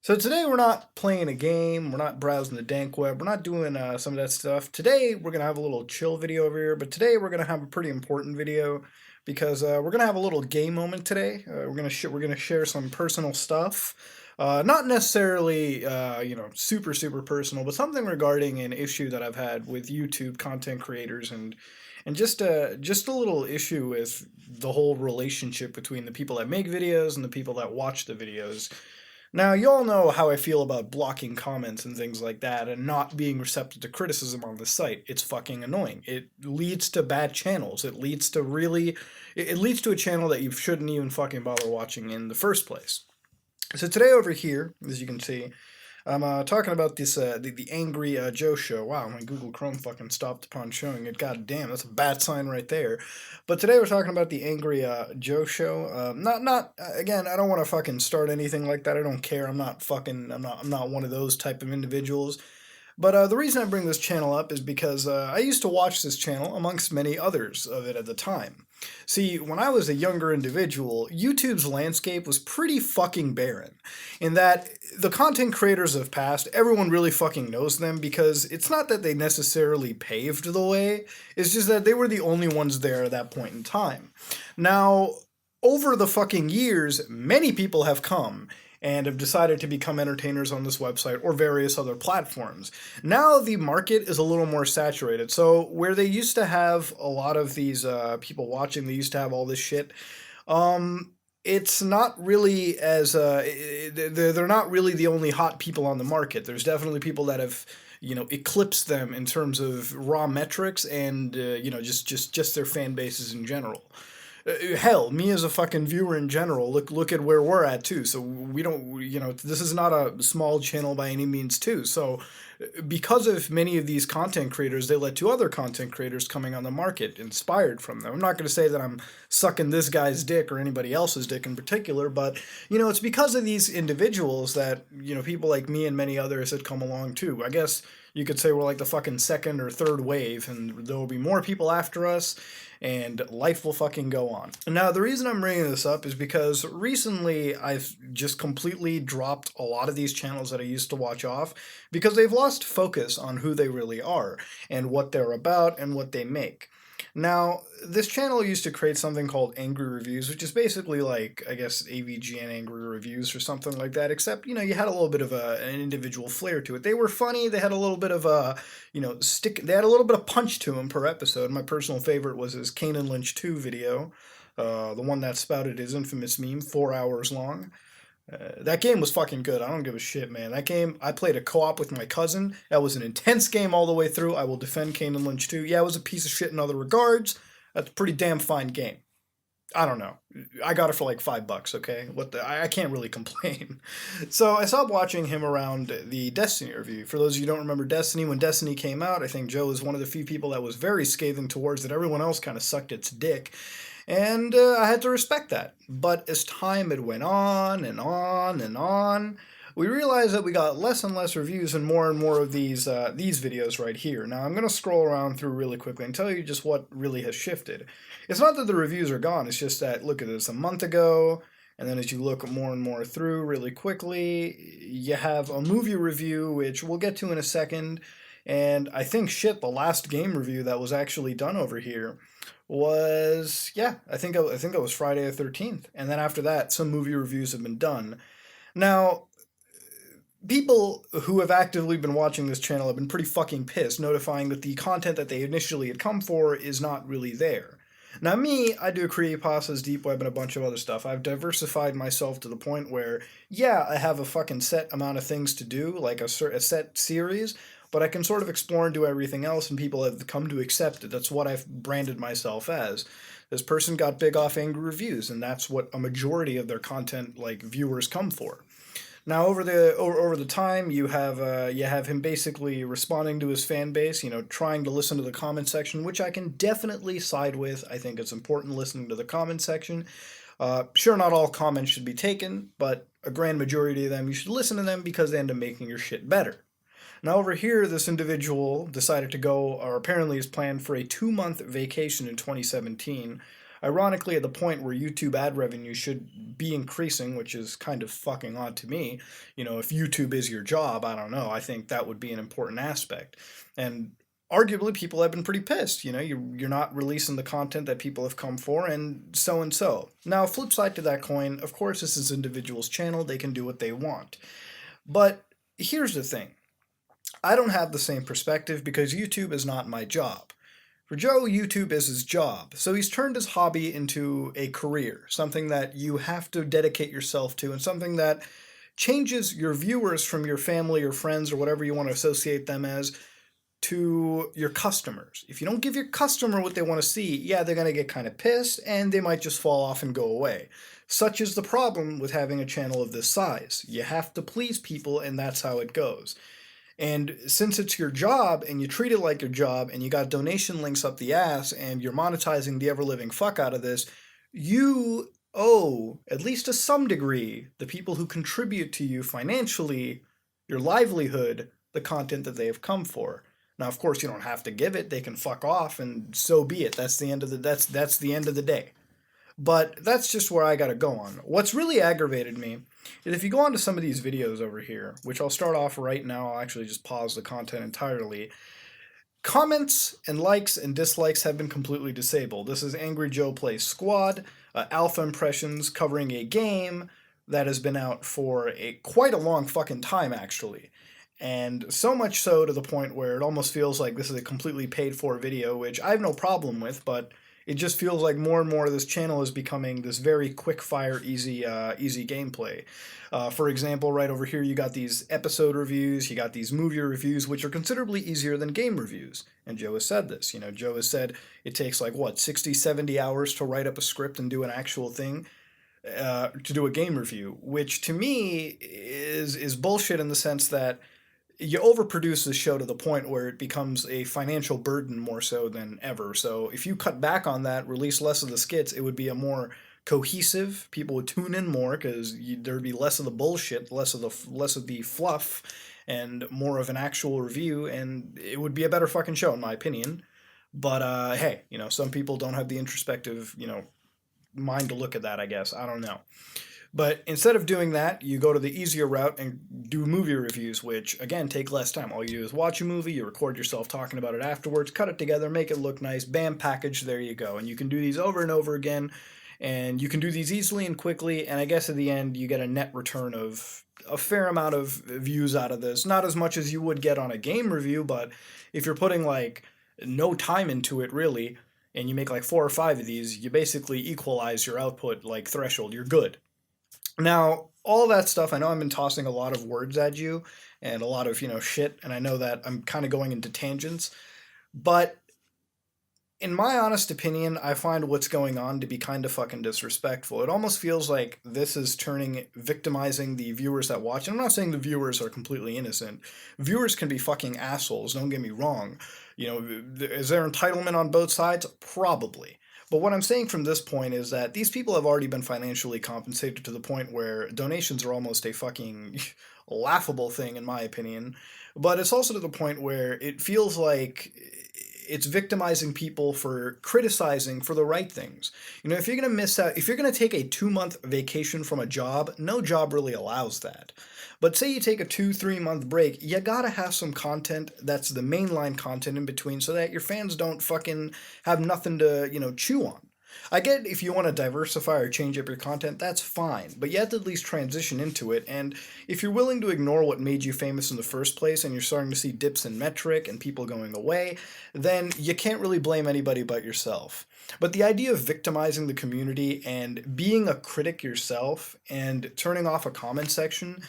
So today we're not playing a game, we're not browsing the dank web, we're not doing some of that stuff. Today we're going to have a little chill video over here, but today we're going to have a pretty important video because we're going to have a little game moment today. We're going to share some personal stuff. Not necessarily, super personal, but something regarding an issue that I've had with YouTube content creators and just a little issue with the whole relationship between the people that make videos and the people that watch the videos. Now, you all know how I feel about blocking comments and things like that and not being receptive to criticism on the site. It's fucking annoying. It leads to bad channels. It leads to a channel that you shouldn't even fucking bother watching in the first place. So today over here, as you can see, I'm talking about this the Angry Joe show. Wow, my Google Chrome fucking stopped upon showing it. God damn, that's a bad sign right there. But today we're talking about the Angry Joe show. Again, I don't want to fucking start anything like that. I don't care. I'm not one of those type of individuals. But the reason I bring this channel up is because I used to watch this channel amongst many others of it at the time. See, when I was a younger individual, YouTube's landscape was pretty fucking barren. In that, the content creators of past, everyone really fucking knows them because it's not that they necessarily paved the way, it's just that they were the only ones there at that point in time. Now, over the fucking years, many people have come and have decided to become entertainers on this website or various other platforms. Now the market is a little more saturated. So where they used to have a lot of these people watching, they used to have all this shit. It's not really as they're not really the only hot people on the market. There's definitely people that have eclipsed them in terms of raw metrics and just their fan bases in general. Hell, me as a fucking viewer in general, look at where we're at too. So we don't, this is not a small channel by any means too. So because of many of these content creators, they led to other content creators coming on the market, inspired from them. I'm not going to say that I'm sucking this guy's dick or anybody else's dick in particular, but it's because of these individuals that people like me and many others had come along too. I guess you could say we're like the fucking second or third wave, and there will be more people after us, and life will fucking go on. Now, the reason I'm bringing this up is because recently I've just completely dropped a lot of these channels that I used to watch off because they've lost focus on who they really are and what they're about and what they make. Now, this channel used to create something called Angry Reviews, which is basically like, I guess, AVGN Angry Reviews or something like that, except, you had a little bit of an individual flair to it. They were funny, they had a little bit of they had a little bit of punch to them per episode. My personal favorite was his Kane and Lynch 2 video, the one that spouted his infamous meme, 4 hours long. That game was fucking good. I don't give a shit, man. That game, I played a co-op with my cousin. That was an intense game all the way through. I will defend Kane and Lynch 2. Yeah, it was a piece of shit in other regards. That's a pretty damn fine game. I don't know. I got it for like $5, okay? I can't really complain. So I stopped watching him around the Destiny review. For those of you who don't remember Destiny, when Destiny came out, I think Joe was one of the few people that was very scathing towards it. Everyone else kind of sucked its dick. And I had to respect that. But as time had went on and on and on, we realized that we got less and less reviews and more of these videos right here. Now I'm going to scroll around through really quickly and tell you just what really has shifted. It's not that the reviews are gone, it's just that, look at this, a month ago, and then as you look more and more through really quickly, you have a movie review, which we'll get to in a second, and I think, the last game review that was actually done over here was, I think it was Friday the 13th. And then after that, some movie reviews have been done. Now, people who have actively been watching this channel have been pretty fucking pissed, notifying that the content that they initially had come for is not really there. Now me, I do creepypastas, deep web, and a bunch of other stuff. I've diversified myself to the point where, I have a fucking set amount of things to do, like a set series, but I can sort of explore and do everything else, and people have come to accept it. That's what I've branded myself as. This person got big off Angry Reviews, and that's what a majority of their content, viewers come for. Now, over the time, you have him basically responding to his fan base, trying to listen to the comment section, which I can definitely side with. I think it's important listening to the comment section. Sure, not all comments should be taken, but a grand majority of them, you should listen to them because they end up making your shit better. Now over here, this individual decided to go, or apparently is planned for a 2-month vacation in 2017. Ironically, at the point where YouTube ad revenue should be increasing, which is kind of fucking odd to me. You know, if YouTube is your job, I don't know. I think that would be an important aspect. And arguably, people have been pretty pissed. You know, you're not releasing the content that people have come for, and so and so. Now, flip side to that coin, of course, this is individual's channel. They can do what they want. But here's the thing. I don't have the same perspective because YouTube is not my job. For Joe, YouTube is his job. So he's turned his hobby into a career, something that you have to dedicate yourself to, and something that changes your viewers from your family or friends or whatever you want to associate them as to your customers. If you don't give your customer what they want to see, yeah, they're going to get kind of pissed and they might just fall off and go away. Such is the problem with having a channel of this size. You have to please people, and that's how it goes. And since it's your job and you treat it like your job and you got donation links up the ass and you're monetizing the ever-living fuck out of this, you owe, at least to some degree, the people who contribute to you financially, your livelihood, the content that they have come for. Now, of course, you don't have to give it. They can fuck off, and so be it. That's the end of the day. But that's just where I gotta go on. What's really aggravated me is if you go on to some of these videos over here, which I'll start off right now, I'll actually just pause the content entirely. Comments and likes and dislikes have been completely disabled. This is Angry Joe Plays Squad, alpha impressions covering a game that has been out for quite a long fucking time, actually. And so much so to the point where it almost feels like this is a completely paid for video, which I have no problem with, but it just feels like more and more of this channel is becoming this very quick-fire, easy gameplay. For example, right over here you got these episode reviews, you got these movie reviews, which are considerably easier than game reviews. And Joe has said this. You know, Joe has said it takes like, what, 60, 70 hours to write up a script and do an actual thing, to do a game review, which to me is bullshit in the sense that you overproduce the show to the point where it becomes a financial burden more so than ever. So if you cut back on that, release less of the skits, it would be a more cohesive. People would tune in more because there'd be less of the bullshit, less of the fluff, and more of an actual review, and it would be a better fucking show in my opinion. But hey, you know, some people don't have the introspective, you know, mind to look at that, I guess. I don't know. But instead of doing that, you go to the easier route and do movie reviews, which, again, take less time. All you do is watch a movie, you record yourself talking about it afterwards, cut it together, make it look nice, bam, package, there you go. And you can do these over and over again, and you can do these easily and quickly, and I guess at the end you get a net return of a fair amount of views out of this. Not as much as you would get on a game review, but if you're putting, like, no time into it, really, and you make, like, 4 or 5 of these, you basically equalize your output, like, threshold. You're good. Now, all that stuff, I know I've been tossing a lot of words at you and a lot of, you know, shit, and I know that I'm kind of going into tangents, but in my honest opinion, I find what's going on to be kind of fucking disrespectful. It almost feels like this is victimizing the viewers that watch. And I'm not saying the viewers are completely innocent. Viewers can be fucking assholes, don't get me wrong. You know, is there entitlement on both sides? Probably. But what I'm saying from this point is that these people have already been financially compensated to the point where donations are almost a fucking laughable thing, in my opinion. But it's also to the point where it feels like it's victimizing people for criticizing for the right things. You know, if you're going to miss out, if you're going to take a 2-month vacation from a job, no job really allows that. But say you take a 2-3 month break, you gotta have some content that's the mainline content in between so that your fans don't fucking have nothing to, you know, chew on. I get if you want to diversify or change up your content, that's fine, but you have to at least transition into it, and if you're willing to ignore what made you famous in the first place and you're starting to see dips in metric and people going away, then you can't really blame anybody but yourself. But the idea of victimizing the community and being a critic yourself and turning off a comment section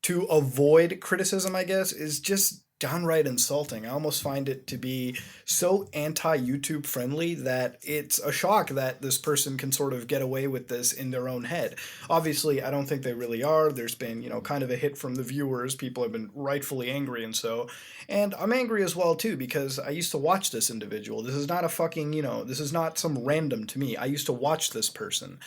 to avoid criticism, I guess, is just downright insulting. I almost find it to be so anti-YouTube friendly that it's a shock that this person can sort of get away with this in their own head. Obviously, I don't think they really are. There's been, you know, kind of a hit from the viewers. People have been rightfully angry and so. And I'm angry as well, too, because I used to watch this individual. This is not a fucking, you know, this is not some random to me. I used to watch this person.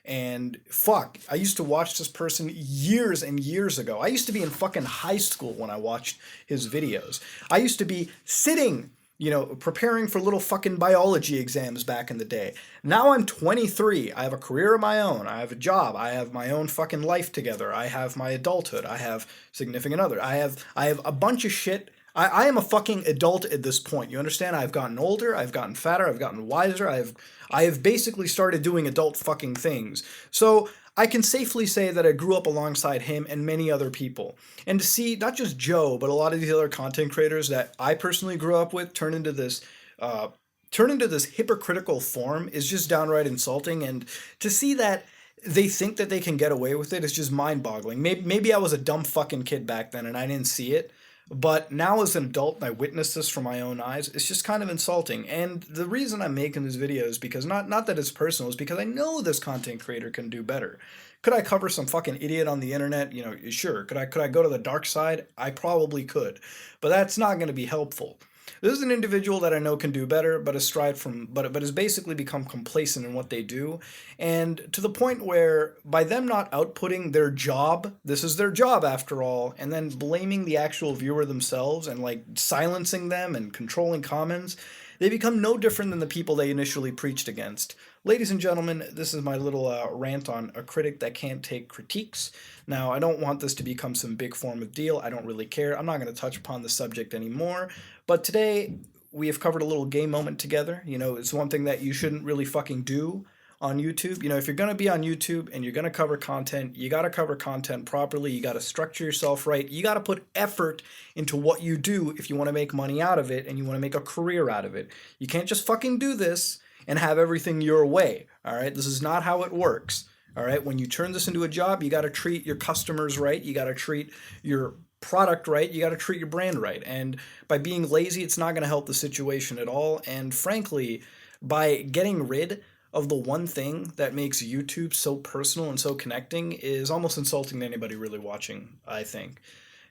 And fuck, I used to watch this person years and years ago. I used to be in fucking high school when I watched his videos. I used to be sitting you know, preparing for little fucking biology exams back in the day. Now I'm 23. I have a career of my own. I have a job. I have my own fucking life together. I have my adulthood. I have significant other. I have a bunch of shit. I am a fucking adult at this point. You understand? I've gotten older. I've gotten fatter. I've gotten wiser. I have basically started doing adult fucking things. So I can safely say that I grew up alongside him and many other people. And to see not just Joe, but a lot of these other content creators that I personally grew up with uh, turn into this hypocritical form is just downright insulting. And to see that they think that they can get away with it is just mind-boggling. Maybe I was a dumb fucking kid back then and I didn't see it. But now as an adult and I witnessed this from my own eyes, it's just kind of insulting. And the reason I'm making this video is because not that it's personal, is because I know this content creator can do better. Could I cover some fucking idiot on the internet? You know, sure. Could I go to the dark side? I probably could. But that's not going to be helpful. This is an individual that I know can do better, but has basically become complacent in what they do, and to the point where by them not outputting their job, this is their job after all, and then blaming the actual viewer themselves and like silencing them and controlling comments, they become no different than the people they initially preached against. Ladies and gentlemen, this is my little rant on a critic that can't take critiques. Now, I don't want this to become some big form of deal. I don't really care. I'm not going to touch upon the subject anymore. But today, we have covered a little game moment together. You know, it's one thing that you shouldn't really fucking do on YouTube. You know, if you're going to be on YouTube and you're going to cover content, you got to cover content properly. You got to structure yourself right. You got to put effort into what you do if you want to make money out of it and you want to make a career out of it. You can't just fucking do this and have everything your way. All right, this is not how it works. All right, when you turn this into a job, you got to treat your customers right. You got to treat your product right. You got to treat your brand right. And by being lazy, it's not going to help the situation at all. And frankly, by getting rid of the one thing that makes YouTube so personal and so connecting is almost insulting to anybody really watching, I think.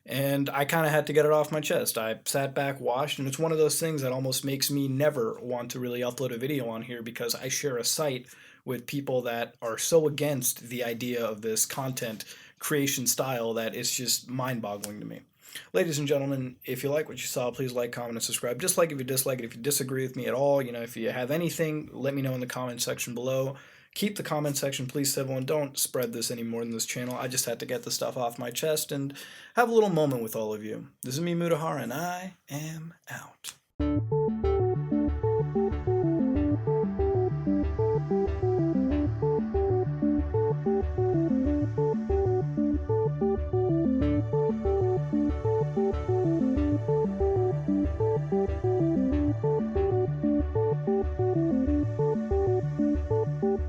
And I kind of had to get it off my chest. I sat back, watched, and it's one of those things that almost makes me never want to really upload a video on here because I share a site with people that are so against the idea of this content creation style that it's just mind-boggling to me. Ladies and gentlemen, if you like what you saw, please like, comment, and subscribe. Dislike if you dislike it. If you disagree with me at all, you know, if you have anything, let me know in the comment section below. Keep the comment section, please, civil, and don't spread this any more than this channel. I just had to get the stuff off my chest and have a little moment with all of you. This is me, Mutahar, and I am out.